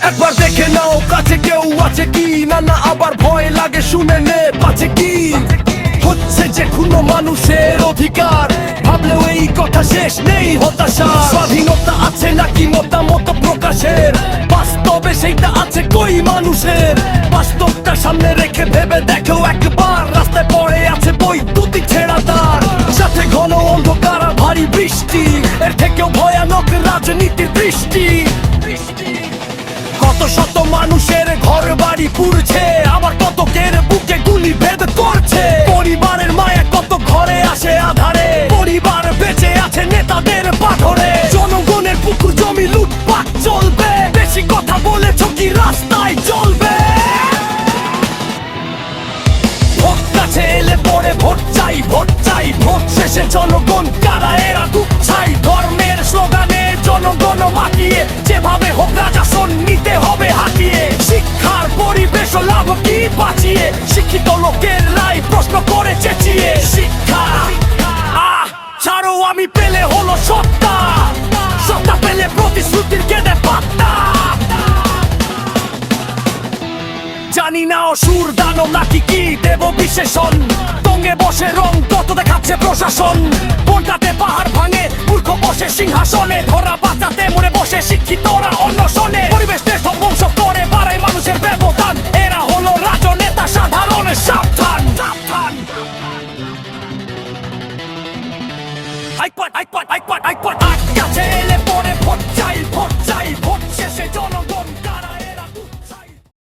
একবার দেখে নাও কাছে কেউ আছে কি, না না আবার ভয় লাগে শুনে নে পাচ্ছে কি। হচ্ছে যে কোনো মানুষের অধিকার, ভাবলেও এই কথা শেষ নেই হতাশা। স্বাধীনতা আছে নাকি মতামত প্রকাশের, বাস্তবে সেইটা আছে কই মানুষের। বাস্তবটা সামনে রেখে ভেবে দেখো একবার, রাস্তায় পড়ে আছে বৈদ্যুতিক ছেঁড়া তার, সাথে ঘন অন্ধকার আর ভারী বৃষ্টি, এর থেকেও ভয়ানক রাজনীতির দৃষ্টি। কত শত মানুষের ঘর বাড়ি পুড়ছে, আবার কতকের বুকে গুলি ভেদ করছে। পরিবারের মায়া কত ঘরে আসে আধারে, পরিবার বেঁচে আছে নেতাদের পাথরে। জনগণের পুকুর জমি লুটপাট চলবে, বেশি কথা বলেছ কি রাস্তায় চলবে। ভোট কাছে এলে পরে ভোট চাই, ভোট চাই, ভোট শেষে জনগণ কারা এরা দুঃখ চাই। ধর্মের স্লোগানে জনগণ মাতিয়ে, যেভাবে হোক রাজাসন নিতে হবে হাতিয়ে। শিক্ষার পরিবেশ লাভ কি বাঁচিয়ে, শিক্ষিত লোকের রায় প্রশ্ন করে চেঁচিয়ে। শিক্ষা ছাড়ো আমি পেলে হলো সত্তা, সত্তা পেলে প্রতিশ্রুতির কেঁদে পাত্তা। জানি না অসুর দানব নাকি কি দেব বিশেষণ, তঙ্গে বসে রং কত দেখাচ্ছে প্রশাসন। বনটাতে পাহাড় ভাঙে মূর্খ বসে সিংহাসনে, ধরা বাঁচাতে মনে বসে শিক্ষিতরা অন্বেষণে। পরিবেশ দেশ ধ্বংস করে বাড়ায় মানুষের ব্যবধান,